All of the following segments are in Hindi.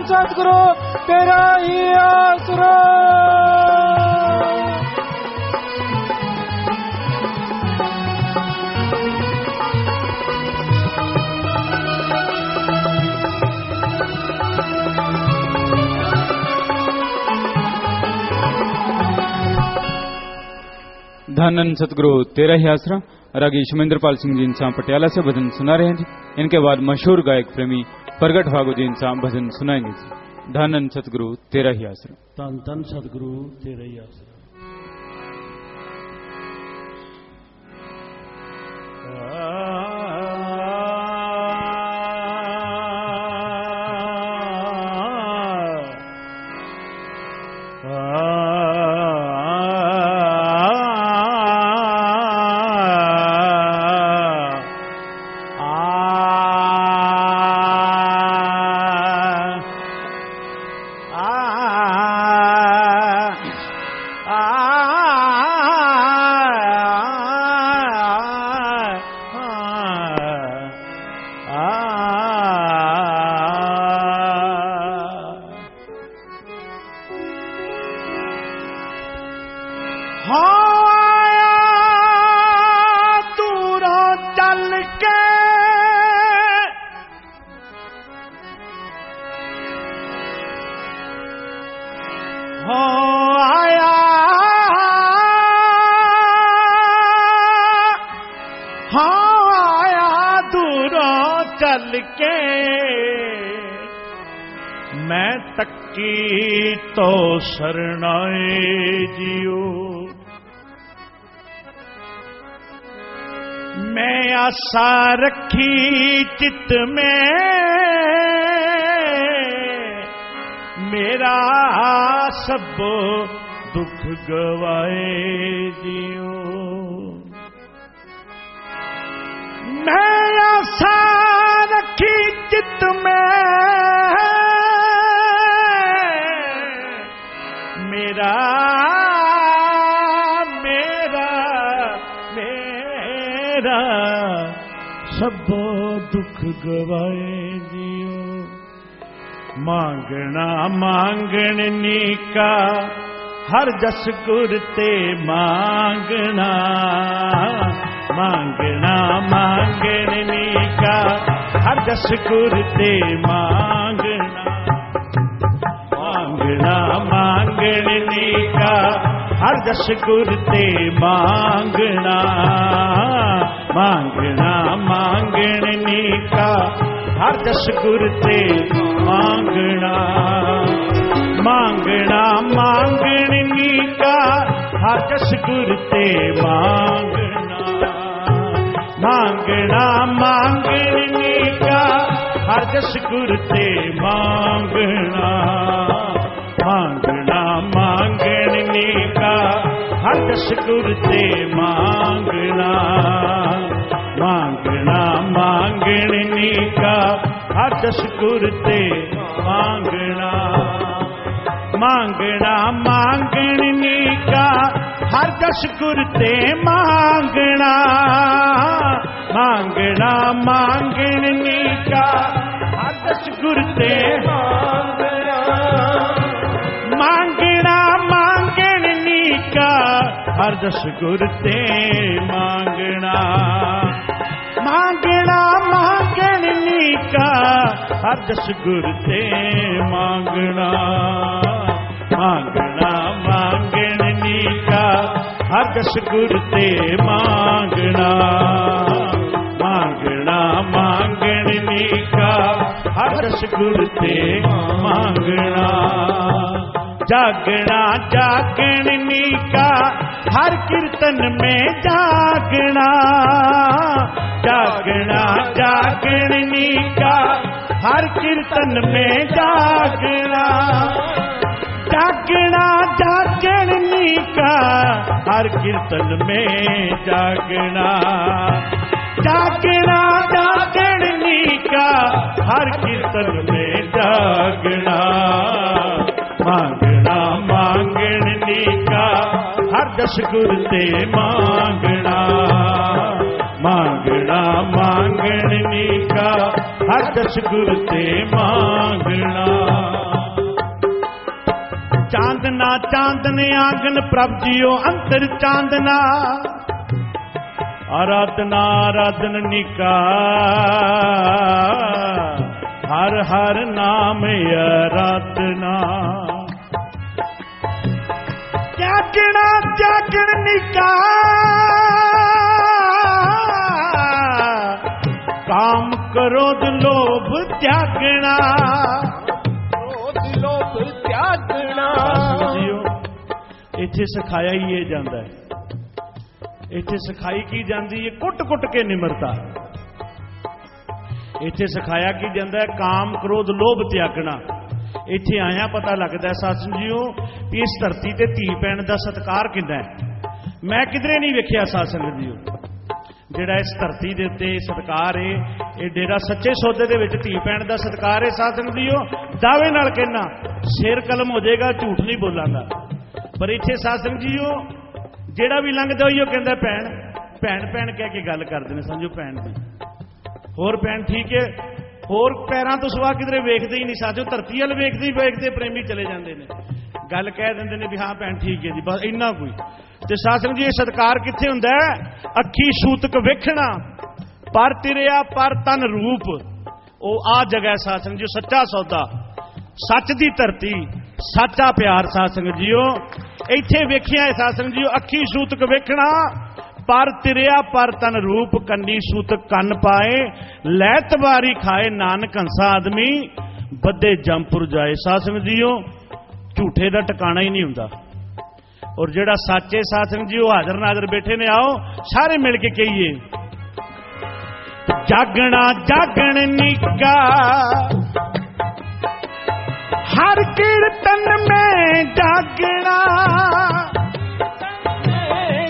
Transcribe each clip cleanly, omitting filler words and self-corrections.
सतगुरु तेरा ही आसरा। धन सतगुरु तेरा ही आसरा। रागी शमेंद्रपाल सिंह जी इंसा पटियाला से भजन सुना रहे हैं जी। इनके बाद मशहूर गायक प्रेमी प्रगट भागो जी इंसा भजन सुनाएंगे जी। धन सतगुरु तेरा ही आसरा। धन धन सतगुरु तेरा ही आसरा। मैं तक्की तो शरणाए जियो, मैं आशा रखी चित में, मेरा सब दुख गवाए जियो। मैं आशा रखी चित में, मेरा मेरा मेरा सब दुख गवाए जियो। मांगना मांगनी का हर जस गुर ते मांगना, मांगना मांगनी का हर जस गुर ते मांगना, मांगना मांगनी का हर जस गुर ते मांगना, मांगना मांगनी का हर जस गुर ते मांगना, मांगना मांगनी का हर जस गुर ते मांगना, मांगना मांगनी का हर जस गुर ते मांगना, मांगना मांगनी का हर जस गुर ते मांगना, मांगना मांगनी का हर जस गुर ते मांगना, मांगना मांगनी का हर जस गुर ते मांगना, मांगना मांगनी का हर जस गुर ते मांगना, मांगना मांगनी का हर जस गुर ते मांगना, मांगना मांगनी का हर जस गुर ते मांगना, मांगना मांगनी का हर जस गुर ते मांगना, मांगना मांगनी का हर जस गुर ते मांगना, जागना जागनी का हर कीर्तन में जागना, जागना जागनी का हर कीर्तन में जागना, जागना जागनी का हर कीर्तन में जागना, जागना जागनी का हर कीर्तन में जागना, मांगना मांगनी का हर जस गुर ते मांगना, मांगना मांगनी का हर जस गुर ते मांगना। चांदना चांदने आंगन प्रभ जियो अंतर चांदना आराधना आराधन निका हर हर नाम आराधना त्यागना त्यागन निका काम क्रोध लोभ त्यागना क्रोध लोभ त्यागना इत्थे सिखाया ही ये जाता है इत्थे सिखाई की जाती है कुट कुट के निमरता इत्थे सिखाया की जाता है काम क्रोध लोभ त्यागना इत्थे आया पता लगता है सत्संग जीओ कि इस धरती ते धी भैन का सत्कार कितना है मैं किधरे नहीं वेखिया सत्संग जीओ जिहड़ा इस धरती के उत्ते सत्कार है ये डेरा सच्चे सौदे दे विच धी भैन का सत्कार है सत्संग जीओ दावे नाल कहना सिर कलम हो जाएगा झूठ नहीं बोलांगा पर इत्थे सत्संग जीओ ਜਿਹੜਾ भी लंघदा होई ਉਹ ਕਹਿੰਦਾ ਭੈਣ ਭੈਣ ਭੈਣ ਕਹਿ ਕੇ ਗੱਲ ਕਰਦੇ ਨੇ ਸਮਝੋ ਭੈਣ ਦੀ ਹੋਰ ਭੈਣ ਠੀਕ ਹੈ ਹੋਰ ਪੈਰਾਂ ਤੋਂ ਸਿਵਾ ਕਿਧਰੇ ਵੇਖਦੇ ਹੀ ਨਹੀਂ ਸਾਜੋ ਧਰਤੀ ਵੱਲ ਵੇਖਦੇ ਪ੍ਰੇਮੀ ਚਲੇ ਜਾਂਦੇ ਨੇ ਗੱਲ ਕਹਿ ਦਿੰਦੇ ਨੇ ਵੀ ਹਾਂ ਭੈਣ ਠੀਕ ਹੈ ਜੀ ਬਸ ਇੰਨਾ ਕੋਈ ਤੇ ਸਾਸੰਗ ਜੀ ਇਹ ਸਤਕਾਰ ਕਿੱਥੇ ਹੁੰਦਾ ਹੈ ਅੱਖੀ ਸੂਤਕ ਵੇਖਣਾ ਪਰ ਤਿਰਿਆ ਪਰ ਤਨ ਰੂਪ ਉਹ ਆ ਜਗ੍ਹਾ ਸਾਸੰਗ ਜੀ ਸੱਚਾ ਸੌਦਾ ਸੱਚ ਦੀ ਧਰਤੀ ਸੱਚਾ ਪਿਆਰ ਸਾਸੰਗ ਜੀਓ ਇੱਥੇ ਵੇਖਿਆ ਸਾਸੰਗ ਜੀਓ ਅੱਖੀ ਸੂਤਕ ਵੇਖਣਾ ਪਰ ਤਿਰਿਆ ਪਰ ਤਨ ਰੂਪ ਕੰਨੀ ਸੂਤਕ ਕੰਨ ਪਾਏ ਲੈ ਤਵਾਰੀ ਖਾਏ ਨਾਨਕ ਹੰਸਾ ਆਦਮੀ ਬੱਦੇ ਜੰਪੁਰ ਜਾਏ ਸਾਸੰਗ ਜੀਓ ਝੂਠੇ ਦਾ ਟਿਕਾਣਾ ਹੀ ਨਹੀਂ ਹੁੰਦਾ ਔਰ ਜਿਹੜਾ ਸੱਚੇ ਸਾਸੰਗ ਜੀਓ ਹਾਜ਼ਰ ਨਾਜ਼ਰ ਬੈਠੇ ਨੇ ਆਓ ਸਾਰੇ ਮਿਲ ਕੇ ਕਹੀਏ ਜਾਗਣਾ ਜਾਗਣ ਨਿੱਕਾ हर कीर्तन में जागना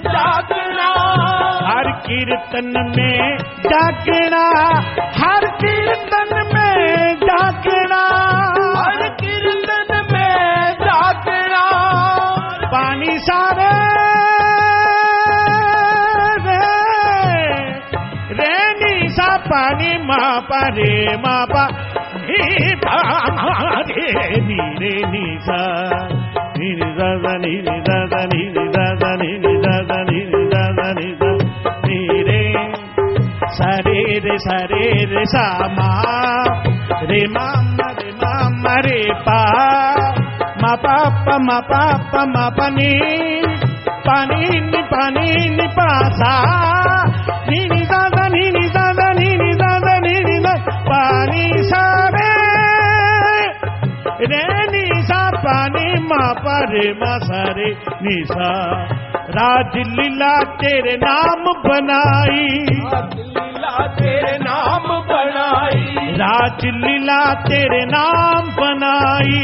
जागना हर कीर्तन में जागना हर कीर्तन में जागना हर कीर्तन में जागना पानी सारे रे सा पानी माँ परे माँ पा नीरे नीसा नीरे दादा नीरे दादा नीरे दादा नीरे दादा नीरे दादा नीरे सरे रे सा मा रे मामा रे पा मा पापा मा पानी पानी नि पासा नीनी दादा नीनी दादा नीनी दादा नीनी पानी सारे रे नीसा पानी मा परे मा सारे नीसा राज लीला तेरे नाम बनाई लीला तेरे नाम बनाई राज लीला तेरे नाम बनाई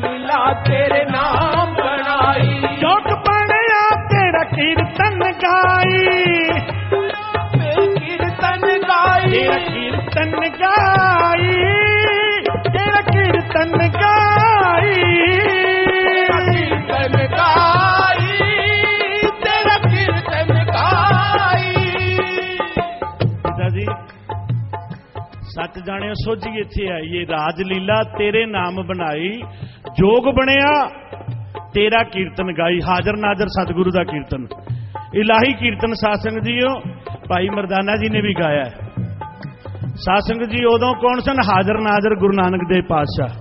लीला तेरे नाम बनाई जोग बनया तेरा कीर्तन गाई कीर्तन गाई तेरा कीर्तन गाई तेरा कीर्तन गाई कीर्तन गाई तेरा कीर्तन गाई पिताजी सच जाने सोझी इत्थे आई ये राज लीला तेरे नाम बनाई जोग बनया तेरा कीर्तन गाई हाजर नाजर सतगुरु का कीर्तन इलाही कीर्तन सासंग जीओ भाई मरदाना जी ने भी गाया है सासंग जी उदों कौन सन हाजर नाजर गुरु नानक देव पातशाह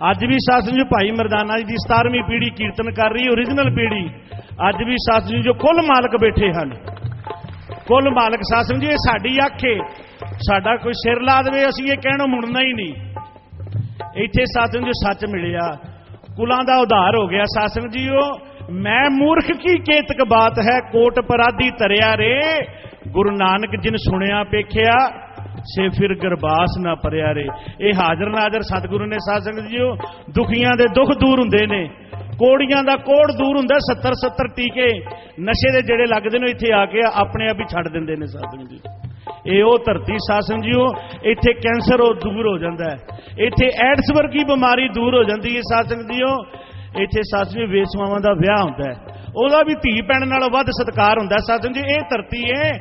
अज भी सासंग जी भाई मरदाना जी की 17वीं पीढ़ी कीर्तन कर रही ओरिजिनल पीढ़ी अज भी सासंग जी जो कुल मालक बैठे हैं कुल मालक सासंग जी साडी आखे साडा कोई सिर ला दे असीं ये कहणों मुड़ना ही नहीं इत्थे सासंग जी सच मिलिया कुलां दा उधार हो गया सासंग जी मैं मूर्ख की केतक बात है कोट पराधी तरिया रे गुरु नानक जिन सुनिया पेखिया से फिर गरबास ना परिया रे ये हाजर नाजर सतगुरु ने सासंग जी दुखियां दे दुख दूर हुंदे ने कोड़ियां दा कोड़ दूर हुंदा 70 टीके नशे दे जेड़े लगदे ने इत्थे आके अपने आप ही छड़ दिंदे ने सासंग जी ये वो धरती सासंग जी इत्थे कैंसर दूर हो जाता है इत्थे एड्स वर्गी बीमारी दूर हो जाती है सासंग जी इत्थे सासंग वेसवावां दा विआह हुंदा है ਉਹਦਾ ਵੀ ਧੀ ਭੈਣ ਨਾਲੋਂ ਵੱਧ ਸਤਿਕਾਰ ਹੁੰਦਾ। ਸਾਧੂ ਜੀ ਇਹ ਧਰਤੀ ਏ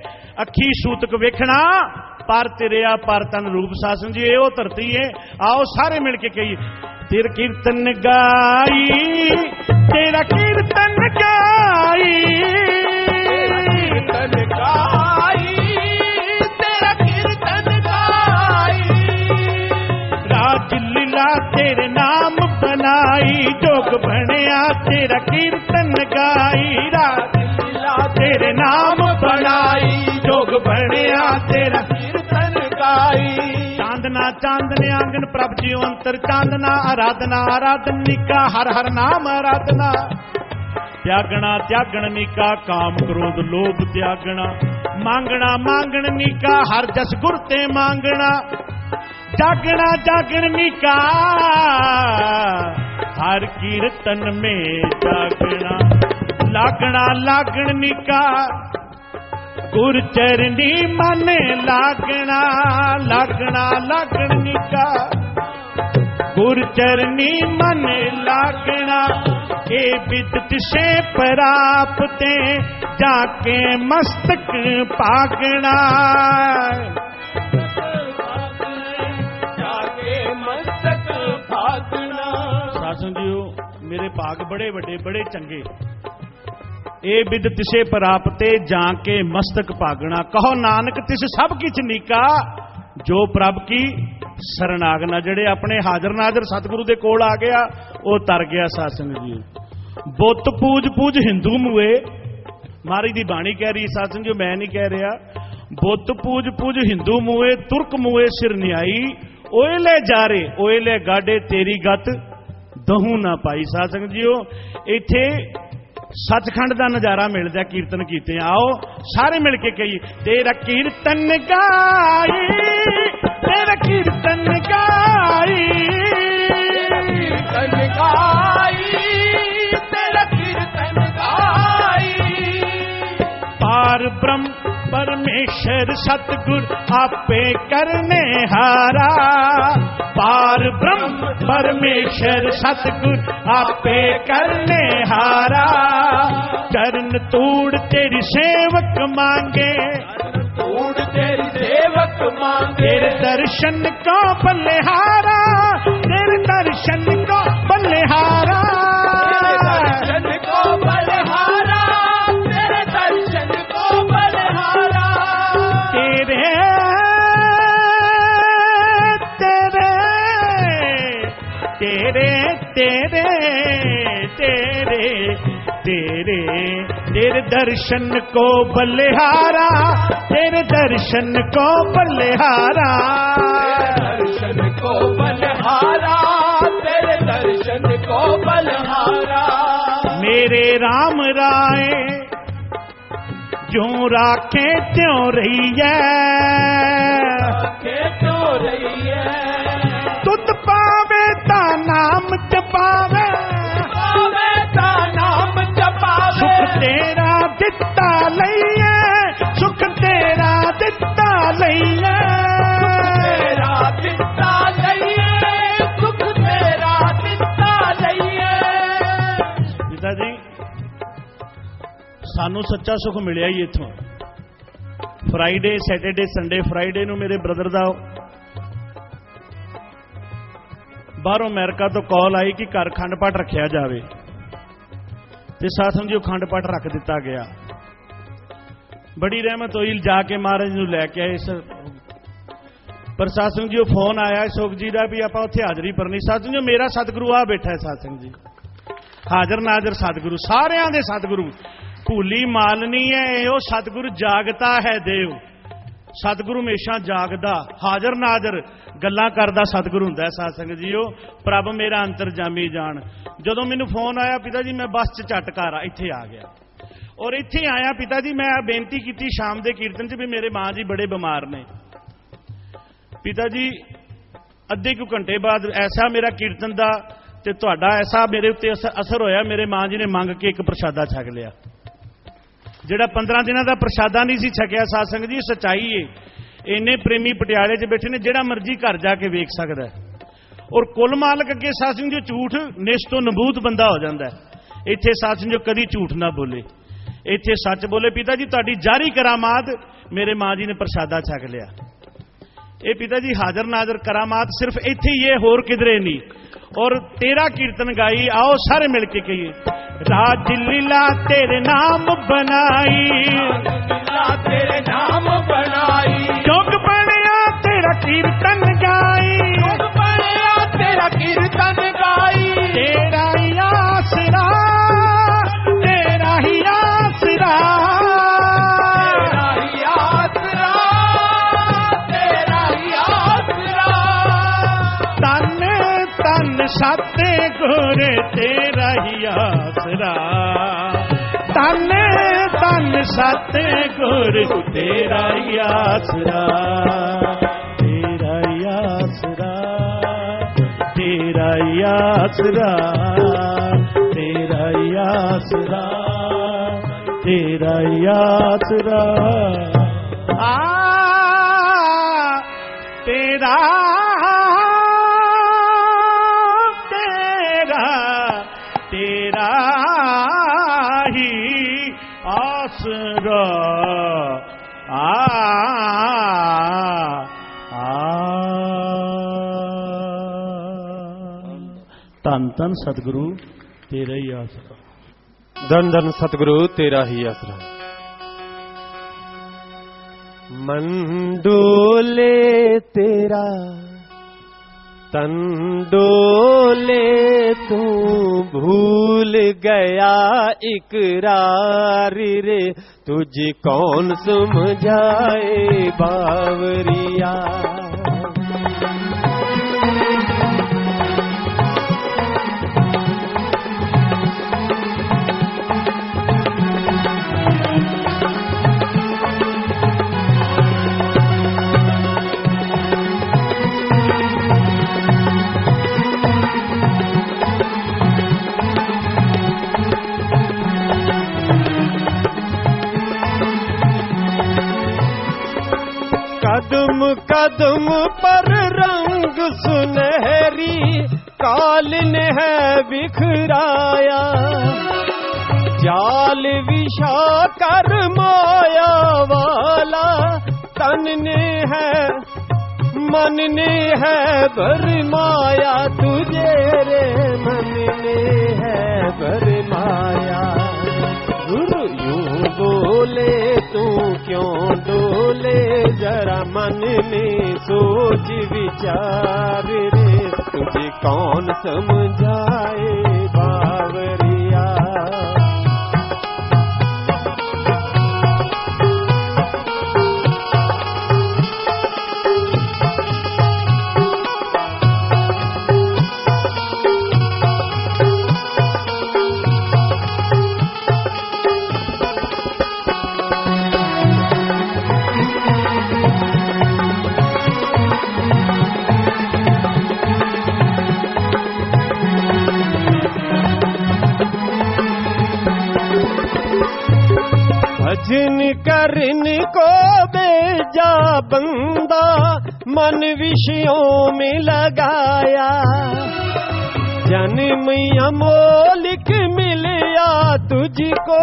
ਅੱਖੀ ਸੂਤਕ ਵੇਖਣਾ ਪਰ ਤੇਰਿਆ ਪਰ ਤਨ ਰੂਪ। ਸਾਧੂ ਜੀ ਇਹ ਉਹ ਧਰਤੀ ਏ। ਆਓ ਸਾਰੇ ਮਿਲ ਕੇ ਕਹੀਏ ਤੇਰਾ ਕੀਰਤਨ ਗਾਈ, ਤੇਰਾ ਕੀਰਤਨ ਗਾਈ, ਕੀਰਤਨ ਗਾਈ, ਤੇਰਾ ਕੀਰਤਨ ਗਾਈ। ਰਾਜ ਲੀਲਾ ਤੇਰੇ ਨਾਮ ਬਣਾਈ, ਜੋਗ ਬਣਿਆ ਤੇਰਾ ਕੀਰਤਨ ਗਾਈ। ਰਾਜ ਲੀਲਾ ਤੇਰੇ ਨਾਮ ਬਣਾਈ, ਜੋਗ ਬਣਿਆ ਤੇਰਾ ਕੀਰਤਨ ਗਾਈ। ਚਾਂਦਨਾ ਚਾਂਦਨੇ ਆਂਗਨ ਪ੍ਰਭ ਜਿਉ ਅੰਤਰ, ਚਾਂਦਨਾ ਆਰਾਧਨਾ ਆਰਾਧਨਿਕਾ, ਹਰ ਹਰ ਨਾਮ ਆਰਾਧਨਾ। त्यागना त्यागण नीका, काम क्रोध लोभ त्यागना। मांगना मांगण नीका, हर जस गुर ते मांगना। जागना जागण नीका, हर कीर्तन में जागना। लागना लागण नीका, गुर चरनी मन लागना। लागना लागण नीका, गुर चरनी मन लागना। ए विदत से प्राप्ते, जाके मस्तक पागना। जाके मस्तक भागना। सासू जीओ मेरे भाग बड़े बड़े बड़े चंगे। ए विदत से प्राप्ते, जाके मस्तक पागना। कहो नानक तिस सब किछ नीका, जो प्रभ की शरणागना। ਜਿਹੜੇ ਆਪਣੇ ਹਾਜ਼ਰ ਨਾਜ਼ਰ ਸਤਿਗੁਰੂ ਦੇ ਕੋਲ ਆ ਗਿਆ ਉਹ ਤਰ ਗਿਆ। ਸਾਸੰਗ ਜੀ ਬੁੱਤ ਪੂਜ ਪੂਜ ਹਿੰਦੂ ਮੂਏ, ਮਾਰੀ ਦੀ ਬਾਣੀ ਕਹਿ ਰਹੀ ਸਾਸੰਗ ਜੀ, ਮੈਂ ਨਹੀਂ ਕਹਿ ਰਿਹਾ। ਬੁੱਤ ਪੂਜ ਪੂਜ ਹਿੰਦੂ ਮੂਏ, ਤੁਰਕ ਮੂਏ ਸਿਰ ਨਿਆਈ। ਓਏ ਲੈ ਜਾਰੇ ਓਏ ਲੈ ਗਾਡੇ, ਤੇਰੀ ਗੱਤ ਦਹੂ ਨਾ ਪਾਈ। ਸਾਸੰਗ ਜੀਓ ਇੱਥੇ ਸੱਚਖੰਡ ਦਾ ਨਜ਼ਾਰਾ ਮਿਲਦਾ ਕੀਰਤਨ ਕੀਤੇ। ਆਓ ਸਾਰੇ ਮਿਲ ਕੇ ਕਹੀਏ ਤੇਰਾ ਕੀਰਤਨ ਗਾਈ, ਤੇਰਾ ਕੀਰਤਨ ਗਾਈ, ਕੀਰਤਨ ਗਾਈ, ਤੇਰਾ ਕੀਰਤਨ ਗਾਈ। पार ब्रह्म परमेश्वर सतगुर आपे करने हारा। पार ब्रह्म परमेश्वर सतगुर आपे करने हारा। चरण तूड़ तेरी सेवक मांगे, तूड़ तेरी सेवक मांगे। तेरे दर्शन को बलिहारा, तेरे दर्शन को बलिहारा। दर्शन को बलिहारा, तेरे दर्शन को बलिहारा। तेरे तेरे तेरे तेरे तेरे तेरे तेरे दर्शन को बलिहारा, तेरे दर्शन को बलिहारा। दर्शन को बलिहारा, तेरे दर्शन को बलिहारा। मेरे राम राय ज्यों राखे त्यों रहिए, क्यों रही है। तुत पावे ता नाम जपावे, पावे ता नाम जपावे। सुख तेरा दिता लईए, सुख तेरा दिता लईए। तेरा दिता लईए, सुख तेरा दिता लईए। पिता जी सानू सच्चा सुख मिलिया ही इथों। फ्राइडे सैटरडे संडे, फ्राइडे नू मेरे ब्रदर दा बाहरों अमेरिका तो कॉल आई कि घर खंड पाठ रखा जाए, तो साथ जी खंड पाठ रख दिता गया। बड़ी रहमत हुई, जाके महाराज नू लैके आए। पर सत्संग जी फोन आया सुख जी का भी आप उत्थे हाजरी भरनी। सत्संग जी मेरा सतगुरु आ बैठा है, सत्संग जी हाजर नाजर सतगुरु, सारियां दे सतगुरु। भूली मालनी है यो सतगुरु, जागता है देव। सतगुरु हमेशा जागदा, हाजर नाजर गल्लां करदा सतगुरु हुंदा है। सत्संग जीओ प्रभ मेरा अंतरजामी जान। जदों मैनू फोन आया पिता जी मैं बस च झट घर इत्थे आ गया, और इत्थे आया पिता जी मैं बेनती की शाम के कीर्तन च भी मेरे मां जी बड़े बीमार ने। पिता जी अद्धे कु घंटे बाद ऐसा मेरा कीर्तन का ते तुहाडा ऐसा मेरे उत्ते असर होया, मेरे मां जी ने मंग के एक प्रशादा छक लिया। जिहड़ा 15 दिनों का प्रशादा नहीं सी छकिया। सत्संग जी सच्चाई है, इन्ने प्रेमी पटियाले च बैठे ने, जिहड़ा मर्जी घर जाके वेख सकदा है। और कुल मालक अगे सत्संग जी झूठ निश तो नबूत बंदा हो जाता है। इत्थे सचमुच कदी झूठ ना बोले, इत्थे सच बोले। पिता जी तुहाडी जारी करामात मेरे माँ जी ने प्रसादा छक लिया। ये पिता जी हाजर नाजर करामात सिर्फ इत्थे ही है, होर किधरे नहीं। और तेरा कीर्तन गाई, आओ सारे मिलके कहिए। राज लीला तेरे नाम बनाई, तेरे नाम बनाई, जोग बनया तेरा कीर्तन गाई, जोग बनया तेरा कीर्तन गाई, तेरा ही आसरा, तेरा ही आसरा, तेरा ही आसरा, तेरा ही आसरा, तन तन सते गुर तेरा ही आसरा, तन तन सते गुर तेरा ही आसरा, तेरा ही आसरा, तेरा ही आसरा, तेरा ही आसरा, तेरा ही आसरा, तेरा तेरा ही आसरा, धन धन सतगुरु तेरा ही आसरा। धन धन सतगुरु तेरा ही आसरा। मन डोले तेरा तन डोले, तू भूल गया इकरार रे, तुझे कौन समझाए बावरिया। कदम कदम पर रंग सुनहरी काल ने है बिखराया, जाल विछा कर माया वाला तन ने है मन ने है भरमाया, तुझे रे मन ने है भरमाया। गुरु यूं बोले तू क्यों डोले, जरा मन में सोच विचार रे, तुझे कौन समझाए बावरिया। भजन करन को बेजा बंदा मन विषयों में लगाया, जन्म अमोलिक मिलया तुझको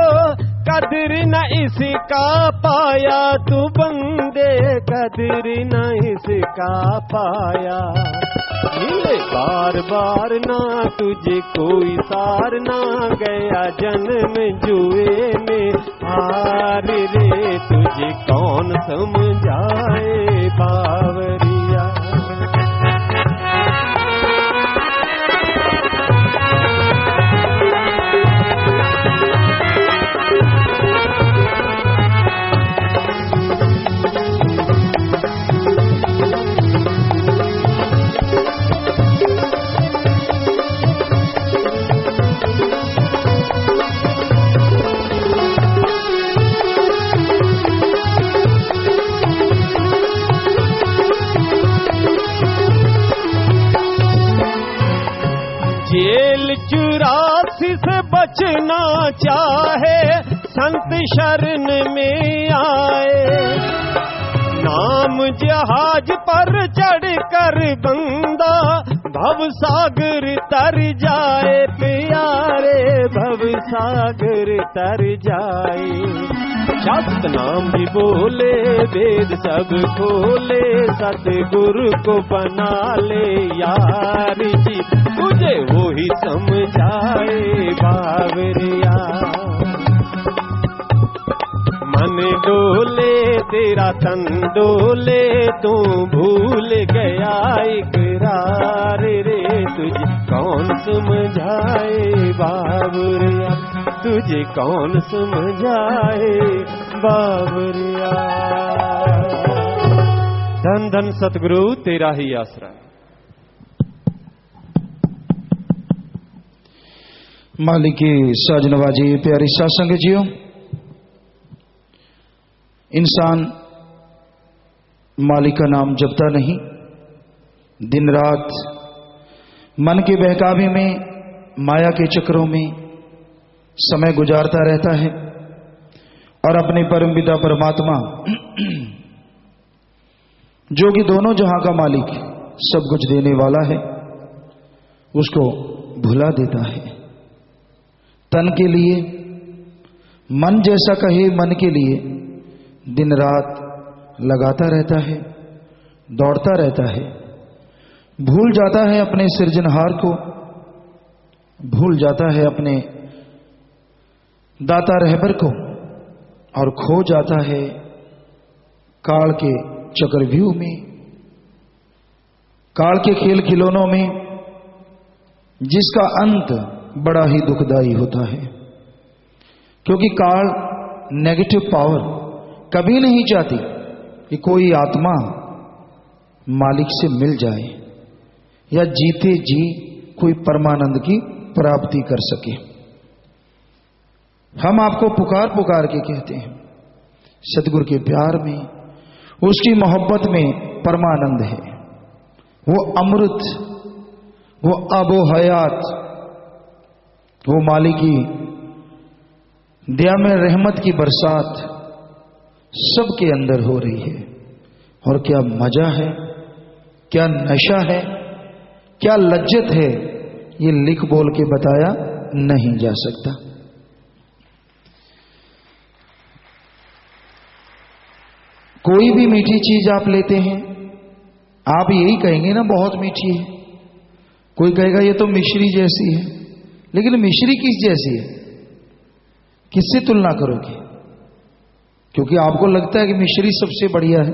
कदर न इसका पाया, तू बंदे कदर न इसका पाया। मिले बार बार ना तुझे कोई सार, ना गया जन्म जुए में हार रे, तुझे कौन समझाए बावरिया। जेल 84 से बचना चाहे संत शरण में आए, नाम जहाज पर चढ़ कर बंदा भव सागर तर जाए, प्यारे भव सागर तर जाए। शास्त्र नाम भी बोले, वेद सब खोले, सतगुरु को बना ले यार जी, तुझे वो ही समझाए बावरिया। मन डोले तेरा तन डोले, तू भूल गया इकरार रे, तुझे कौन समझाए बावरिया, तुझे कौन समझाए बावरिया। धन धन सतगुरु तेरा ही आसरा। मालिक की साज नवाजी प्यारी सासंग जियो। इंसान मालिक का नाम जपता नहीं, दिन रात मन के बहकावे में, माया के चक्रों में समय गुजारता रहता है और अपने परम पिता परमात्मा जो कि दोनों जहां का मालिक, सब कुछ देने वाला है, उसको भुला देता है। तन के लिए, मन जैसा कहे मन के लिए दिन रात लगाता रहता है, दौड़ता रहता है, भूल जाता है अपने सृजनहार को, भूल जाता है अपने दाता रहबर को और खो जाता है काल के चक्रव्यूह में, काल के खेल खिलौनों में, जिसका अंत बड़ा ही दुखदाई होता है। क्योंकि काल नेगेटिव पावर कभी नहीं चाहती कि कोई आत्मा मालिक से मिल जाए या जीते जी कोई परमानंद की प्राप्ति कर सके। हम आपको पुकार पुकार के कहते हैं, सतगुरु के प्यार में, उसकी मोहब्बत में परमानंद है। वो अमृत, वो आबो हयात, वो मालिक की दया में रहमत की बरसात सबके अंदर हो रही है। और क्या मजा है, क्या नशा है, क्या लज्जत है, ये लिख बोल के बताया नहीं जा सकता। कोई भी मीठी चीज आप लेते हैं, आप यही कहेंगे ना बहुत मीठी है। कोई कहेगा ये तो मिश्री जैसी है, लेकिन मिश्री किस जैसी है, किससे तुलना करोगे? क्योंकि आपको लगता है कि मिश्री सबसे बढ़िया है,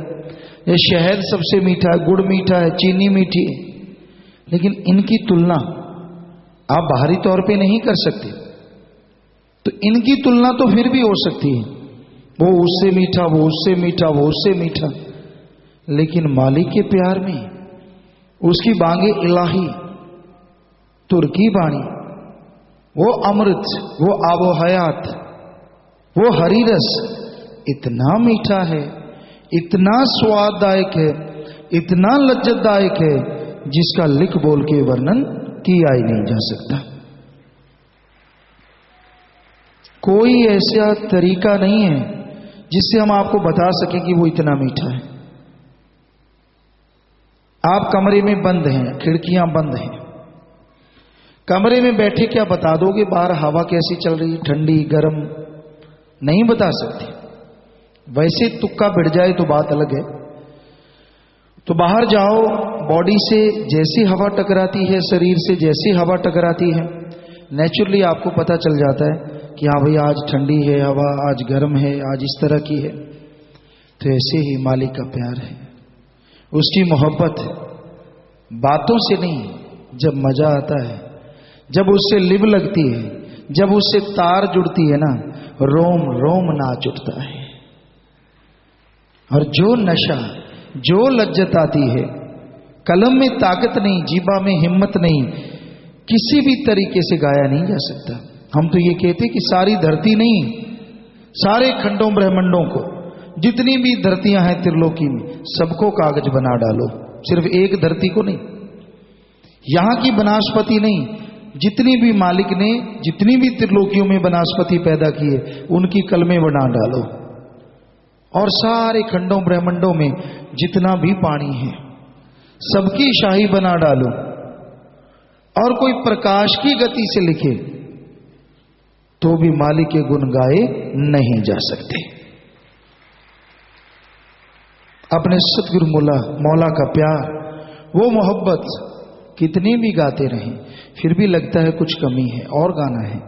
या शहद सबसे मीठा है, गुड़ मीठा है, चीनी मीठी है, लेकिन इनकी तुलना आप बाहरी तौर पे नहीं कर सकते। तो इनकी तुलना तो फिर भी हो सकती है, वो उससे मीठा, वो उससे मीठा, वो उससे मीठा, लेकिन मालिक के प्यार में उसकी बांगे इलाही, तुर्की बाणी, वो अमृत, वो आबो हयात, वो हरी रस इतना मीठा है, इतना स्वाददायक है, इतना लज्जतदायक है, जिसका लिख बोल के वर्णन किया ही नहीं जा सकता। कोई ऐसा तरीका नहीं है जिससे हम आपको बता सकें कि वो इतना मीठा है। आप कमरे में बंद हैं, खिड़कियां बंद हैं, कमरे में बैठे क्या बता दोगे बाहर हवा कैसी चल रही, ठंडी गर्म? नहीं बता सकते। वैसे तुक्का बिड़ जाए तो बात अलग है। तो बाहर जाओ, बॉडी से जैसी हवा टकराती है, शरीर से जैसी हवा टकराती है, नेचुरली आपको पता चल जाता है कि हाँ भाई आज ठंडी है हवा, आज गर्म है, आज इस तरह की है। तो ऐसे ही मालिक का प्यार है, उसकी मोहब्बत बातों से नहीं, जब मजा आता है, जब उससे लिब लगती है, जब उससे तार जुड़ती है ना, रोम रोम नाच उठता है। और जो नशा, जो लज्जत आती है, कलम में ताकत नहीं, जीबा में हिम्मत नहीं, किसी भी तरीके से गाया नहीं जा सकता। हम तो ये कहते कि सारी धरती नहीं, सारे खंडों ब्रह्मंडों को, जितनी भी धरतियां हैं त्रिलोकी में, सबको कागज बना डालो, सिर्फ एक धरती को नहीं, यहां की वनस्पति नहीं, जितनी भी मालिक ने जितनी भी त्रिलोकियों में वनस्पति पैदा किए, उनकी कलमें बना डालो। और सारे खंडों ब्रह्मंडों में जितना भी पानी है, सबकी शाही बना डालो। और कोई प्रकाश की गति से लिखे तो भी मालिक के गुण गाए नहीं जा सकते। अपने सतगुरु मौला का प्यार, वो मोहब्बत कितनी भी गाते रहें फिर भी लगता है कुछ कमी है और गाना है,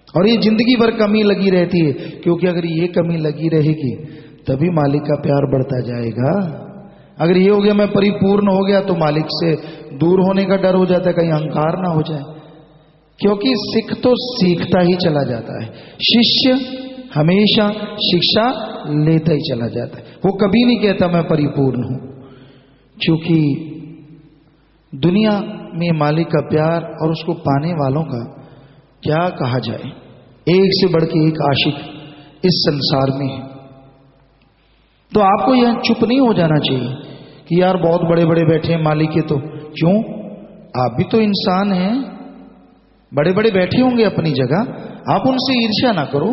और ये जिंदगी भर कमी लगी रहती है, क्योंकि अगर ये कमी लगी रहेगी तभी मालिक का प्यार बढ़ता जाएगा। अगर ये हो गया मैं परिपूर्ण हो गया तो मालिक से दूर होने का डर हो जाता है, कहीं अहंकार ना हो जाए, क्योंकि सिख तो सीखता ही चला जाता है, शिष्य हमेशा शिक्षा लेता ही चला जाता है, वो कभी नहीं कहता मैं परिपूर्ण हूं। क्योंकि दुनिया में मालिक का प्यार और उसको पाने वालों का क्या कहा जाए, एक से बढ़ के एक आशिक इस संसार में है। तो आपको यह चुप नहीं हो जाना चाहिए कि यार बहुत बड़े बड़े बैठे हैं मालिक के, तो क्यों, आप भी तो इंसान हैं, बड़े बड़े बैठे होंगे अपनी जगह, आप उनसे ईर्ष्या ना करो,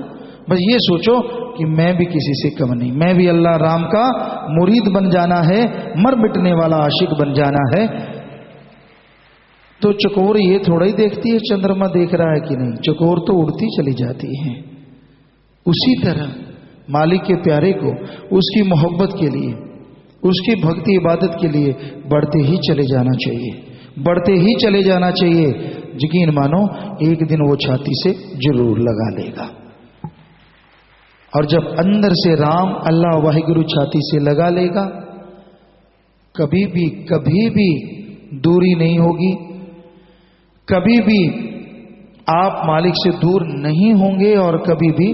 बस ये सोचो कि मैं भी किसी से कम नहीं, मैं भी अल्लाह राम का मुरीद बन जाना है, मर मिटने वाला आशिक बन जाना है। तो चकोर ये थोड़ा ही देखती है चंद्रमा देख रहा है कि नहीं, चकोर तो उड़ती चली जाती है। उसी तरह मालिक के प्यारे को उसकी मोहब्बत के लिए, उसकी भक्ति इबादत के लिए बढ़ते ही चले जाना चाहिए, बढ़ते ही चले जाना चाहिए। यकीन मानो एक दिन वो छाती से जरूर लगा लेगा, और जब अंदर से राम अल्लाह वाहिगुरु छाती से लगा लेगा, कभी भी दूरी नहीं होगी, कभी भी आप मालिक से दूर नहीं होंगे, और कभी भी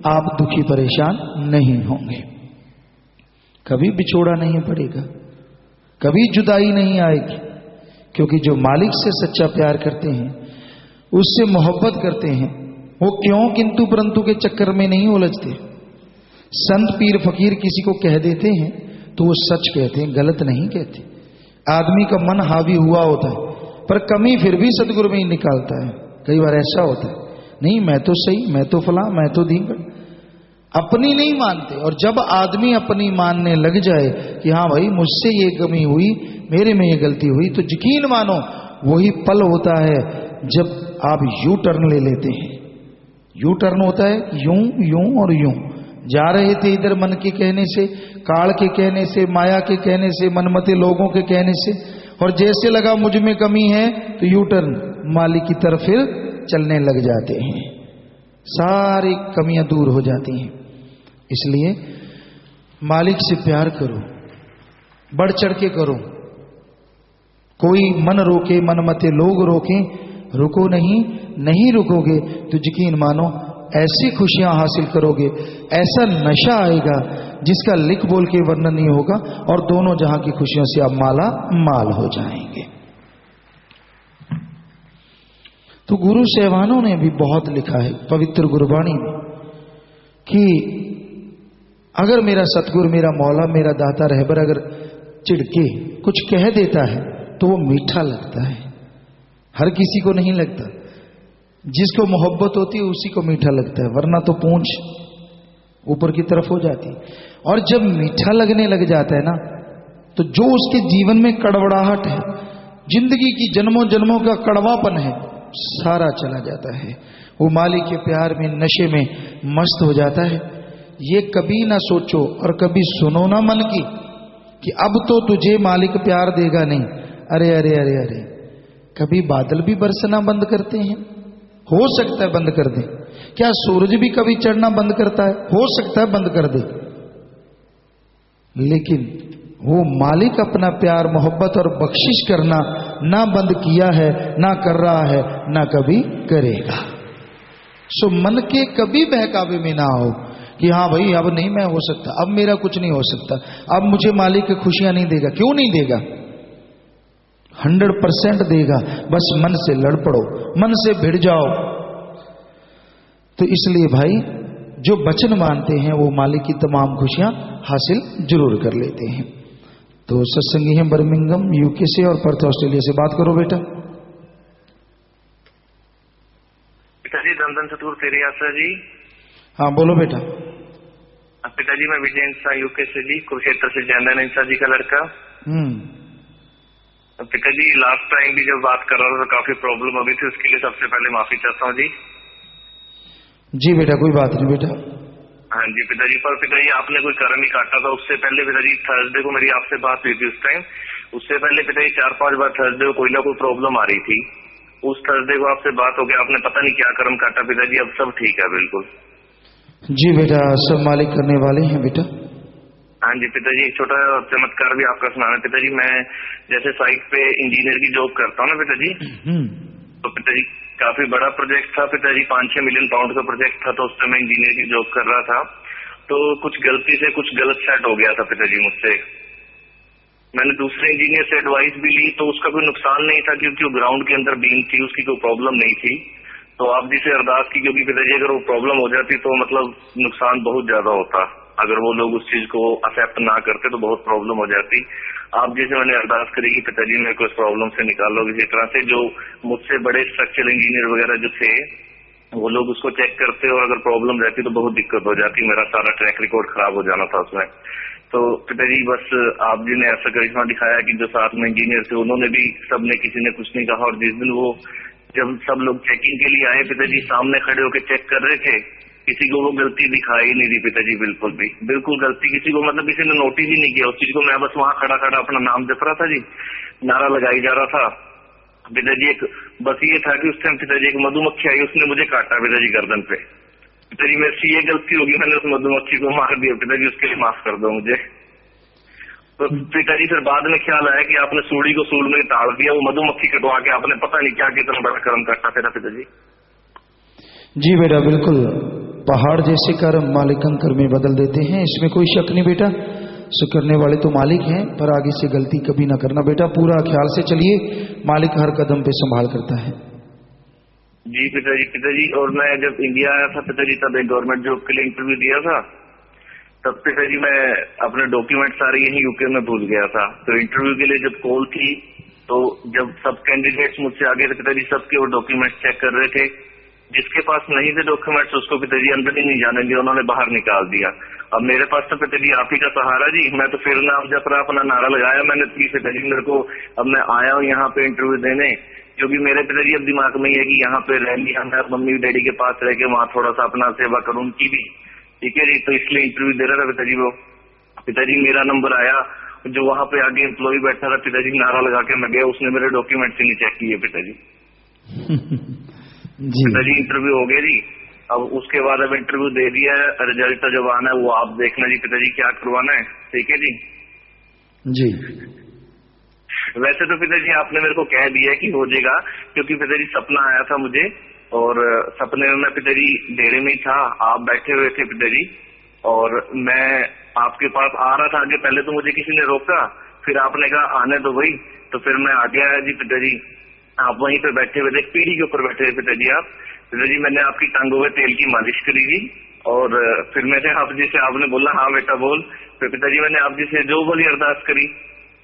आप दुखी परेशान नहीं होंगे, कभी बिछोड़ा नहीं पड़ेगा, कभी जुदाई नहीं आएगी। क्योंकि जो मालिक से सच्चा प्यार करते हैं, उससे मोहब्बत करते हैं, वो क्यों किंतु परंतु के चक्कर में नहीं उलझते। संत पीर फकीर किसी को कह देते हैं तो वो सच कहते हैं, गलत नहीं कहते। आदमी का मन हावी हुआ होता है, पर कमी फिर भी सतगुरु में ही निकालता है। कई बार ऐसा होता है, नहीं मैं तो सही, मैं तो फला, मैं तो धींगड़, अपनी नहीं मानते। और जब आदमी अपनी मानने लग जाए कि हाँ भाई मुझसे ये कमी हुई, मेरे में ये गलती हुई, तो यकीन मानो वही पल होता है जब आप यू टर्न ले लेते हैं। यू टर्न होता है यूं यूं और यूं, जा रहे थे इधर मन के कहने से, काल के कहने से, माया के कहने से, मनमते लोगों के कहने से, और जैसे लगा मुझ में कमी है तो यू टर्न मालिक की तरफ फिर चलने लग जाते हैं, सारी कमियां दूर हो जाती हैं। इसलिए मालिक से प्यार करो, बढ़ चढ़ के करो, कोई मन रोके, मनमते लोग रोके, रुको नहीं रुकोगे तो यकीन मानो ऐसी खुशियां हासिल करोगे, ऐसा नशा आएगा जिसका लिख बोल के वर्णन नहीं होगा, और दोनों जहां की खुशियों से आप माला माल हो जाएंगे। तो गुरु सहवानों ने भी बहुत लिखा है पवित्र गुरबाणी में कि अगर मेरा सतगुरु, मेरा मौला, मेरा दाता रहबर अगर चिढ़के कुछ कह देता है तो वो मीठा लगता है। हर किसी को नहीं लगता, जिसको मोहब्बत होती है उसी को मीठा लगता है, वरना तो पूंछ ऊपर की तरफ हो जाती है। और जब मीठा लगने लग जाता है ना, तो जो उसके जीवन में कड़वड़ाहट है, जिंदगी की जन्मों जन्मों का कड़वापन है, सारा चला जाता है। वो मालिक के प्यार में, नशे में मस्त हो जाता है। ये कभी ना सोचो और कभी सुनो ना मन की कि अब तो तुझे मालिक प्यार देगा नहीं। अरे अरे अरे अरे, कभी बादल भी बरसना बंद करते हैं, हो सकता है बंद कर दे। क्या सूरज भी कभी चढ़ना बंद करता है? हो सकता है बंद कर दे। लेकिन वो मालिक अपना प्यार, मोहब्बत और बख्शिश करना ना बंद किया है, ना कर रहा है, ना कभी करेगा। सो मन के कभी बहकावे में ना हो कि हाँ भाई अब नहीं मैं हो सकता, अब मेरा कुछ नहीं हो सकता, अब मुझे मालिक की खुशियां नहीं देगा। क्यों नहीं देगा? 100% देगा, बस मन से लड़ पड़ो, मन से भिड़ जाओ। तो इसलिए भाई जो वचन मानते हैं वो मालिक की तमाम खुशियां हासिल जरूर कर लेते हैं। तो सत्संगी हैं बर्मिंघम यूके से और पर्थ ऑस्ट्रेलिया से। बात करो बेटा। पिताजी धन सतगुरु तेरे आसरा जी। हाँ बोलो बेटा। पिताजी मैं विजय इंसा यूके से जी, कुरुक्षेत्र से जयंदन इंसा जी का लड़का। पिताजी लास्ट टाइम भी जब बात कर रहा था तो काफी प्रॉब्लम हो गई थी, उसके लिए सबसे पहले माफी चाहता हूँ जी। जी बेटा, कोई बात नहीं बेटा। हाँ जी पिताजी, पर पिताजी आपने कोई कर्म ही काटा था उससे पहले पिताजी। थर्सडे को मेरी आपसे बात हुई थी उस टाइम, उससे पहले पिताजी 4-5 बार थर्सडे को कोई ना कोई प्रॉब्लम आ रही थी। उस थर्सडे को आपसे बात हो गया, आपने पता नहीं क्या कर्म काटा पिताजी, अब सब ठीक है बिल्कुल। जी बेटा, सब मालिक करने वाले हैं बेटा। हाँ जी पिताजी, एक छोटा चमत्कार भी आपका सुनाना पिताजी। मैं जैसे साइट पे इंजीनियर की जॉब करता हूँ ना पिताजी, तो पिताजी काफी बड़ा प्रोजेक्ट था पिताजी, 5-6 मिलियन पाउंड का प्रोजेक्ट था। तो उस समय इंजीनियर की जॉब कर रहा था, तो कुछ गलती से कुछ गलत सेट हो गया था पिताजी मुझसे। मैंने दूसरे इंजीनियर से एडवाइस भी ली, तो उसका कोई नुकसान नहीं था क्योंकि वो ग्राउंड के अंदर बीम थी, उसकी कोई प्रॉब्लम नहीं थी। तो आप जी से अरदास की, क्योंकि पिताजी अगर वो प्रॉब्लम हो जाती तो मतलब नुकसान बहुत ज्यादा होता। अगर वो लोग उस चीज को एक्सेप्ट ना करते तो बहुत प्रॉब्लम हो जाती। आप जैसे मैंने अरदास करी कि पिताजी मेरे को इस प्रॉब्लम से निकालो किसी तरह से। जो मुझसे बड़े स्ट्रक्चरल इंजीनियर वगैरह जो थे वो लोग उसको चेक करते और अगर प्रॉब्लम रहती तो बहुत दिक्कत हो जाती, मेरा सारा ट्रैक रिकॉर्ड खराब हो जाना था उसमें। तो पिताजी बस आप जी ने ऐसा करिश्मा दिखाया कि जो साथ में इंजीनियर थे उन्होंने भी, सबने किसी ने कुछ नहीं कहा। और जिस दिन वो जब सब लोग चेकिंग के लिए आए पिताजी, सामने खड़े होकर चेक कर रहे थे, किसी को वो गलती दिखाई नहीं दी पिताजी, बिल्कुल भी, बिल्कुल गलती किसी को, मतलब किसी ने नोटिस ही नहीं किया उस चीज को। मैं बस वहां खड़ा खड़ा अपना नाम जप रहा था जी, नारा लगाई जा रहा था पिताजी। एक बस ये था कि उस टाइम पिताजी एक मधुमक्खी आई, उसने मुझे काटा पिताजी गर्दन पे। पिताजी मेरे से ये गलती होगी, मैंने उस मधुमक्खी को मार दिया पिताजी, उसके लिए माफ कर दो मुझे। तो पिताजी फिर बाद में ख्याल आया कि आपने सूढ़ी को सूल में टाल दिया, वो मधुमक्खी कटवा के आपने पता नहीं क्या कितना बड़ा कर्म काटा था पिताजी। जी बेटा, बिल्कुल पहाड़ जैसे कर्म मालिक अंकर में बदल देते हैं, इसमें कोई शक नहीं बेटा। सो करने वाले तो मालिक हैं, पर आगे से गलती कभी ना करना बेटा। पूरा ख्याल से चलिए, मालिक हर कदम पे संभाल करता है। जी पिताजी। पिताजी और मैं जब इंडिया आया था पिताजी, तब एक गवर्नमेंट जॉब के लिए इंटरव्यू दिया था। तब पिताजी मैं अपने डॉक्यूमेंट सारे यहीं यूके में भूल गया था। तो इंटरव्यू के लिए जब कॉल थी तो जब सब कैंडिडेट्स मुझसे आगे थे पिताजी, सबके वो डॉक्यूमेंट चेक कर रहे थे। जिसके पास नहीं थे डॉक्यूमेंट्स उसको पिताजी अंदर ही नहीं जाने दिया, उन्होंने बाहर निकाल दिया। अब मेरे पास तो पिताजी आप ही का सहारा जी, मैं तो फिर नाम जप रहा, अपना नारा लगाया मैंने, प्लीज पिताजी मेरे को, अब मैं आया हूँ यहाँ पे इंटरव्यू देने, क्योंकि मेरे पिताजी अब दिमाग में ही है कि यहाँ पे रह लिया मैं मम्मी डैडी के पास रह के वहाँ थोड़ा सा अपना सेवा करूँ उनकी भी, ठीक है जी। तो इसलिए इंटरव्यू दे रहा था पिताजी। वो पिताजी मेरा नंबर आया, जो वहाँ पे आगे एम्प्लॉय बैठा था पिताजी, नारा लगा के मैं गया, उसने मेरे डॉक्यूमेंट ही नहीं चेक किए पिताजी। पिताजी इंटरव्यू हो गया जी। अब उसके बाद अब इंटरव्यू दे दिया है, रिजल्ट जब आना है वो आप देखना जी पिताजी क्या करवाना है, ठीक है जी। जी वैसे तो पिताजी आपने मेरे को कह दिया कि हो जाएगा, क्योंकि पिताजी सपना आया था मुझे और सपने में मैं पिताजी डेरे में ही था, आप बैठे हुए थे पिताजी और मैं आपके पास आ रहा था आगे। पहले तो मुझे किसी ने रोका, फिर आपने कहा आने दो भाई, तो फिर मैं आ गया जी पिताजी। आप वहीं पे बैठे हुए थे, पीढ़ी के ऊपर बैठे हुए पिताजी आप। पिताजी मैंने आपकी टांगों में तेल की मालिश करी जी और फिर मैंने आप जी से, आपने बोला हाँ बेटा बोल। फिर पिताजी मैंने आप जी से जो बोली अरदास करी,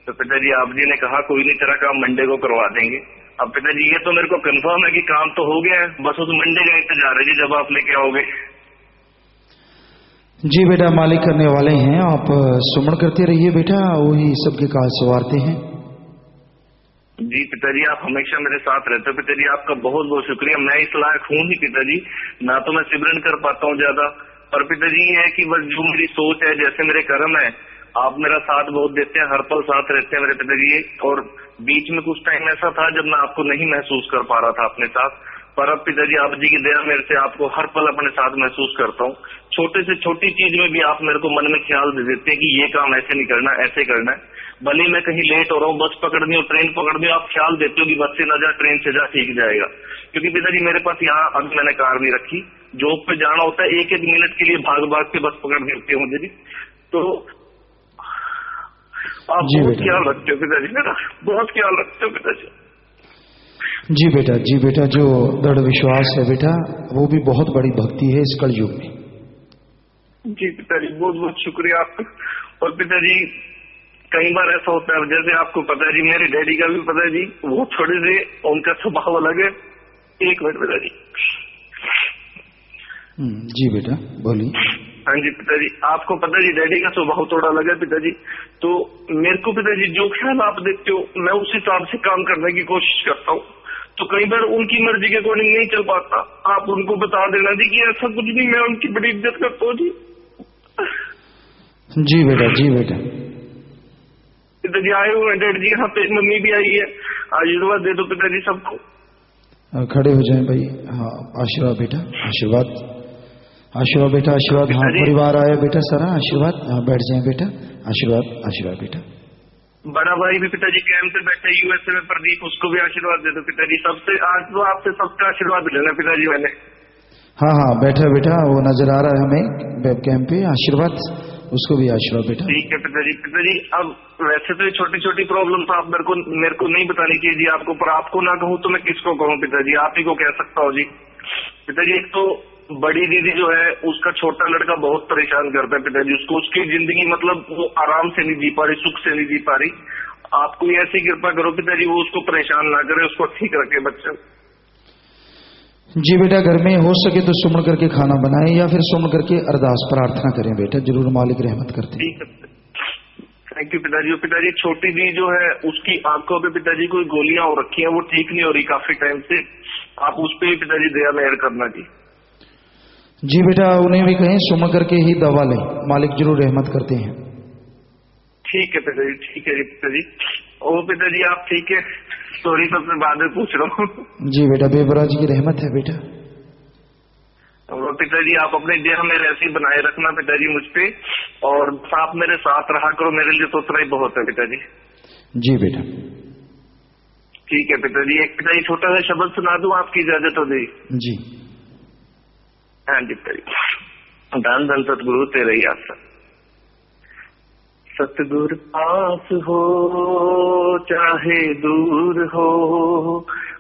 तो पिताजी आप जी ने कहा कोई नहीं तेरा काम मंडे को करवा देंगे। अब पिताजी ये तो मेरे को कंफर्म है कि काम तो हो गया है, बस उस मंडे का इंतजार है जी जब आप लेके आओगे। जी बेटा, मालिक करने वाले हैं, आप सुमन करते रहिए बेटा, वही सबके काज संवारते हैं। जी पिताजी आप हमेशा मेरे साथ रहते हो पिताजी, आपका बहुत बहुत शुक्रिया। मैं इस लायक हूँ ही पिताजी, ना तो मैं सिमरन कर पाता हूँ ज्यादा, पर पिताजी ये है कि बस जो मेरी सोच है, जैसे मेरे कर्म है, आप मेरा साथ बहुत देते हैं, हर पल साथ रहते हैं मेरे पिताजी। और बीच में कुछ टाइम ऐसा था जब मैं आपको नहीं महसूस कर पा रहा था अपने साथ, पर अब पिताजी आप जी की दया मेरे से आपको हर पल अपने साथ महसूस करता हूँ। छोटे से छोटी चीज में भी आप मेरे को मन में ख्याल दे देते हैं कि ये काम ऐसे नहीं करना, ऐसे करना है। भले मैं कहीं लेट हो रहा हूँ, बस पकड़नी हो, ट्रेन पकड़नी हो, आप ख्याल देते हो कि बस से ना जा, ट्रेन से जा, ठीक जाएगा। क्योंकि पिताजी मेरे पास यहाँ अभी मैंने कार नहीं रखी, जॉब पे जाना होता है, एक एक मिनट के लिए भाग भाग के बस पकड़ देते हो मुझे जी। तो आप बहुत ख्याल रखते हो पिताजी, मेरा बहुत ख्याल रखते हो पिताजी। जी बेटा, जी बेटा, जो दृढ़ विश्वास है बेटा, वो भी बहुत बड़ी भक्ति है इस कलयुग में। जी पिताजी बहुत बहुत शुक्रिया आपका। और पिताजी कई बार ऐसा होता है, जैसे आपको पता है जी, मेरे डैडी का भी पता है जी, वो थोड़े से उनका स्वभाव अलग है। एक मिनट पिताजी। जी बेटा बोलिए। हाँ जी पिताजी, आपको पता है जी डैडी का स्वभाव थोड़ा अलग है पिताजी। तो मेरे को पिताजी जो ख्याल आप देते हो मैं उस हिसाब से काम करने की कोशिश करता हूँ। तो कई बार उनकी मर्जी के अकॉर्डिंग नहीं चल पाता। आप उनको बता देना जी कि ऐसा कुछ नहीं, मैं उनकी बड़ी इज्जत करता हूँ जी। जी बेटा, जी बेटा। पिताजी आए हुए हैं डैड जी यहाँ पे, मम्मी भी आई है, आशीर्वाद दे दो पिताजी सबको। खड़े हो जाएं भाई। हाँ, आशीर्वाद बेटा, आशीर्वाद, आशीर्वाद बेटा, आशीर्वाद। हाँ, परिवार आया बेटा सारा, आशीर्वाद। हाँ, बैठ जाएं बेटा, आशीर्वाद, आशीर्वाद बेटा। बड़ा भाई भी पिताजी कैंप पे बैठे यूएसए में, प्रदीप, उसको भी आशीर्वाद दे दो पिताजी। सबसे आज तो आपसे सबका आशीर्वाद लेना पिताजी मैंने। हाँ हाँ, बैठा बेटा, वो नजर आ रहा है हमें वेब कैम पे। आशीर्वाद, उसको भी आशीर्वाद बेटा। ठीक है पिताजी। पिताजी अब वैसे तो ये छोटी छोटी प्रॉब्लम तो आप मेरे को नहीं बतानी चाहिए जी आपको, पर आपको ना कहूँ तो मैं किसको कहूँ पिताजी, आप ही को कह सकता हूँ जी। पिताजी एक तो बड़ी दीदी जो है उसका छोटा लड़का बहुत परेशान करता है पिताजी उसको, उसकी जिंदगी मतलब वो आराम से नहीं जी पा रही, सुख से नहीं जी पा रही। आप कोई ऐसी कृपा करो पिताजी वो उसको परेशान ना करे, उसको ठीक रखे बच्चे। जी बेटा, घर में हो सके तो सुमन करके खाना बनाएं या फिर सुमन करके अरदास प्रार्थना करें बेटा, जरूर मालिक रहमत करते हैं। ठीक है, थैंक यू पिताजी। पिताजी छोटी दी जो है उसकी आंखों पे पिताजी कोई गोलियां हो रखी हैं, वो ठीक नहीं हो रही काफी टाइम से, आप उस पर भी पिताजी दया मेहर करना जी। जी बेटा, उन्हें भी कहें सुमन करके ही दवा लें, मालिक जरूर रहमत करते हैं। ठीक है पिताजी, ठीक है जी पिताजी। ओ पिताजी आप ठीक है, सॉरी सबसे बाद में पूछ रहा हूँ। जी बेटा, बेबराज की रहमत है बेटा। और पिताजी आप अपने देह में ऐसे ही बनाए रखना पिताजी मुझ पे, और आप मेरे साथ रहा करो, मेरे लिए तो उतना ही बहुत है पिताजी। जी बेटा। ठीक है पिताजी। एक पिताजी छोटा सा शब्द सुना दूं आपकी इजाजत हो गई? जी हाँ जी पिताजी। धन धन सतगुरु तेरे ही आशा। सतगुर पास हो चाहे दूर हो,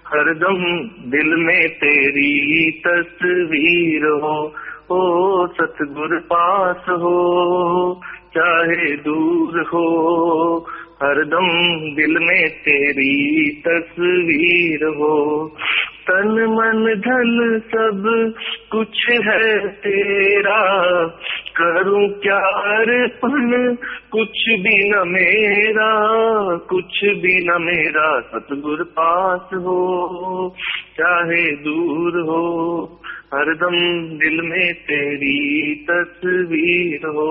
हरदम दिल में तेरी तस्वीर हो। ओ सतगुर पास हो चाहे दूर हो, हरदम दिल में तेरी तस्वीर हो। तन मन धन सब कुछ है तेरा, करूं क्या अर्पण कुछ भी न मेरा, कुछ भी न मेरा। सतगुर पास हो चाहे दूर हो, हरदम दिल में तेरी तस्वीर हो।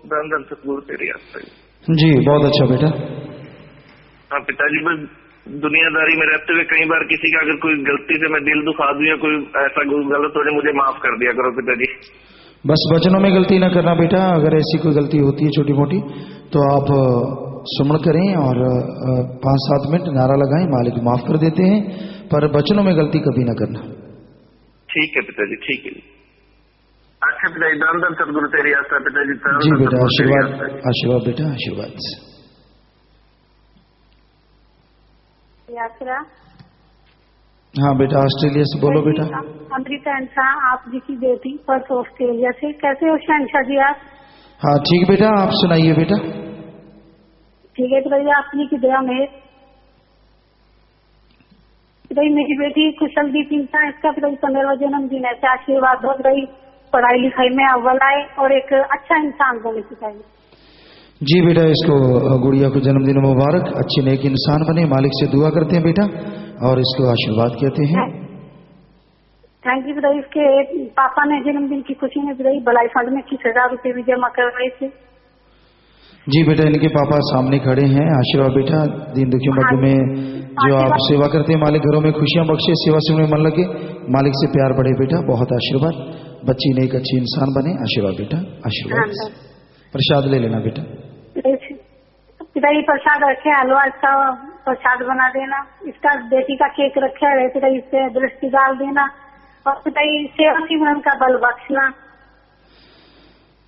धन धन सतगुरु तेरी आशा। जी बहुत अच्छा बेटा। हाँ पिताजी, बस दुनियादारी में रहते हुए कई बार किसी का अगर कोई गलती से मैं दिल दुखा दूं या कोई ऐसा गलत हो जाए, मुझे माफ कर दिया करो पिताजी। बस वचनों में गलती ना करना बेटा, अगर ऐसी कोई गलती होती है छोटी मोटी तो आप सुमन करें और 5-7 मिनट नारा लगाएं, मालिक माफ कर देते हैं, पर वचनों में गलती कभी ना करना। ठीक है पिताजी, ठीक है। अच्छा पिताजी, दान दान सतगुरु तेरी आशा पिताजी। जी बेटा, आशीर्वाद, आशीर्वाद बेटा, आशीर्वाद। यात्रा। हाँ बेटा, ऑस्ट्रेलिया से बोलो बेटा। अमृता अंशा, आप जी की बेटी पर्थ ऑस्ट्रेलिया से। कैसे हो शहंशाह जी आप? हाँ ठीक बेटा, आप सुनाइए बेटा। ठीक है पिताजी, आप जी की दया में। पिताजी मेरी बेटी कुशलदीप इंसा, इसका पिताजी 15वां जन्मदिन है, आशीर्वाद हो रही, पढ़ाई लिखाई में अव्वल आए और एक अच्छा इंसान बने पिताजी। जी बेटा, इसको गुड़िया को जन्मदिन मुबारक, अच्छे नेक इंसान बने, मालिक से दुआ करते हैं बेटा और इसको आशीर्वाद कहते हैं। थैंक यू पिताजी। इसके पापा ने जन्मदिन की खुशी में पिताजी भलाई फंड में 30,000 रुपए भी जमा करवाए थे। जी बेटा, इनके पापा सामने खड़े हैं। आशीर्वाद बेटा, दीन दुखियों मध्य में जो आप सेवा करते हैं, मालिक घरों में खुशियां बख्शे, सेवा से उन्हें मन लगे, मालिक से प्यार बढ़े बेटा, बहुत आशीर्वाद। बच्ची ने एक अच्छी इंसान बने, आशीर्वाद बेटा, आशीर्वाद। प्रसाद ले लेना बेटा। पिताजी प्रसाद रखे, हलवा इसका प्रसाद बना देना, इसका बेटी का केक रखे है पिताजी, इस पे दृष्टि डाल देना, और पिताजी सेवा सिमरन का बल बख्शना।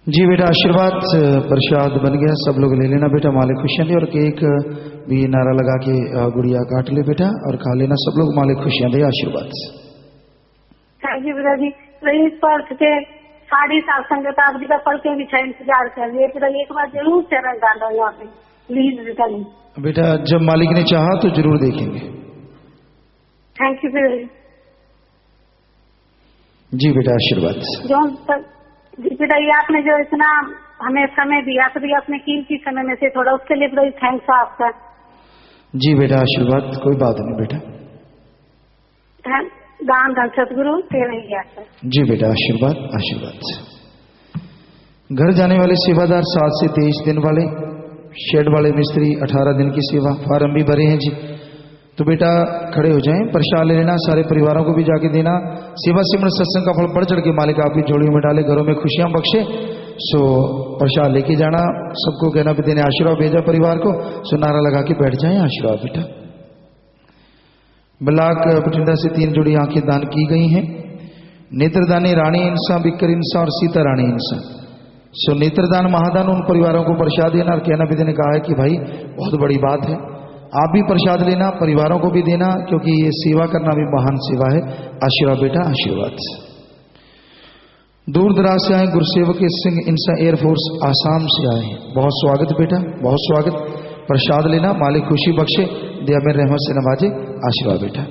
जी बेटा, आशीर्वाद। प्रसाद बन गया, सब लोग ले लेना बेटा, मालिक खुशियां दे, और केक भी नारा लगा के गुड़िया काट ले बेटा और खा लेना सब लोग, मालिक खुशियां दे, आशीर्वाद। थैंक यू पिताजी। इस पर्थ के 7.5 साल संगत आप जी का पल के भी इंतजार कर रही है पिताजी, एक बार जरूर चरण डालो यहाँ पे प्लीज पिताजी। बेटा जब मालिक ने चाहा तो जरूर देखेंगे। थैंक यू पिताजी। जी बेटा, आशीर्वाद। जो जी पिताजी, आपने जो इतना हमें समय दिया पिताजी, अपने कीमती समय में से थोड़ा, उसके लिए पिताजी थैंक्स आपका। जी बेटा, आशीर्वाद, कोई बात नहीं बेटा। दान धन सतगुरु तेरा ही आसरा। जी बेटा, आशीर्वाद आशीर्वाद। घर जाने वाले सेवादार 7 से 23 दिन वाले, शेड वाले मिस्त्री 18 दिन की सेवा, फार्म भी भरे हैं जी। तो बेटा खड़े हो जाएं, प्रसाद ले लेना, सारे परिवारों को भी जाके देना। सेवा सिमरन सत्संग का फल बढ़ चढ़ के मालिक आपकी झोली में डाले, घरों में खुशियां बख्शे। सो प्रसाद लेके जाना, सबको कहना भी देने आशीर्वाद भेजा परिवार को। सो नारा लगा के बैठ जाए, आशीर्वाद बेटा। ब्लाक बठिंडा से 3 जोड़ी आंखें दान की गई हैं। नेत्रदानी रानी इंसा, बिक्कर इंसा और सीता रानी इंसा। सो नेत्रदान महादान उन परिवारों को प्रसाद देना। और कहना भी देने कहा है कि भाई बहुत बड़ी बात है, आप भी प्रसाद लेना, परिवारों को भी देना, क्योंकि ये सेवा करना भी महान सेवा है। आशीर्वाद बेटा, आशीर्वाद। दूर दराज से आए गुरुसेवक सिंह इंसा एयरफोर्स आसाम से आए हैं, बहुत स्वागत बेटा, बहुत स्वागत। प्रसाद लेना, मालिक खुशी बख्शे, दया में रहमत से नवाजे। आशीर्वाद बेटा।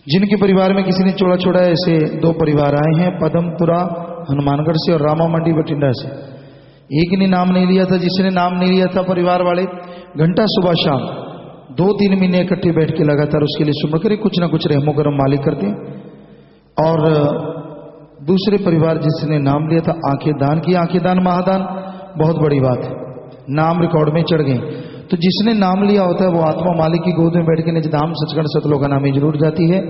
जिनके परिवार में किसी ने चोड़ा छोड़ा, ऐसे 2 परिवार आए हैं, पदमपुरा हनुमानगढ़ से और रामा मंडी बठिंडा से। एक ने नाम नहीं लिया था, जिसने नाम नहीं लिया था परिवार वाले घंटा सुबह शाम 2-3 महीने इकट्ठे बैठ के लगातार उसके लिए सुमर करे, कुछ ना कुछ रहमो करम मालिक करते हैं। और दूसरे परिवार जिसने नाम लिया था आंखें दान की, आंखें दान महादान बहुत बड़ी बात है, नाम रिकॉर्ड में चढ़ गए। तो जिसने नाम लिया होता है वो आत्मा मालिक की गोद में बैठ के निजधाम सचखंड सतलोक नामी जरूर जाती है।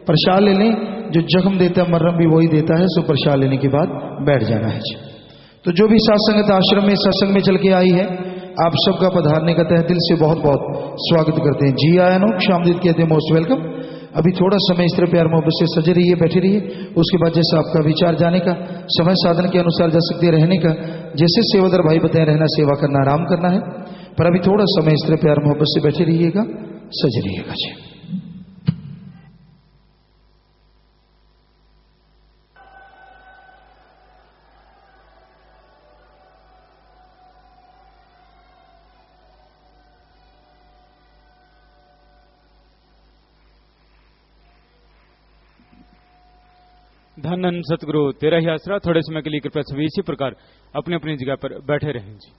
प्रसाद ले लें, जो जख्म देता है मर्रम भी वही देता है। सो प्रसाद लेने के बाद बैठ जाना है जी। तो जो भी सत्संगत आश्रम में सत्संग में चल के आई है, आप सबका पधारने का तहे दिल से बहुत बहुत स्वागत करते हैं। जी आया नो क्षामदीद कहते हैं, मोस्ट वेलकम। अभी थोड़ा समय इस तरह प्यार मोहब्बत से सजे रहिए, बैठे रहिए। उसके बाद जैसा आपका विचार जाने का, समय साधन के अनुसार जा सकते रहने का, जैसे सेवादार भाई बताए रहना, सेवा करना, आराम करना है। पर अभी थोड़ा समय इस तरह प्यार मोहब्बत से बैठे रहिएगा, सजे रहिएगा जी। धन धन सतगुरु तेरा ही आसरा। थोड़े समय के लिए कृपया सभी इसी प्रकार अपनी अपनी जगह पर बैठे रहें जी।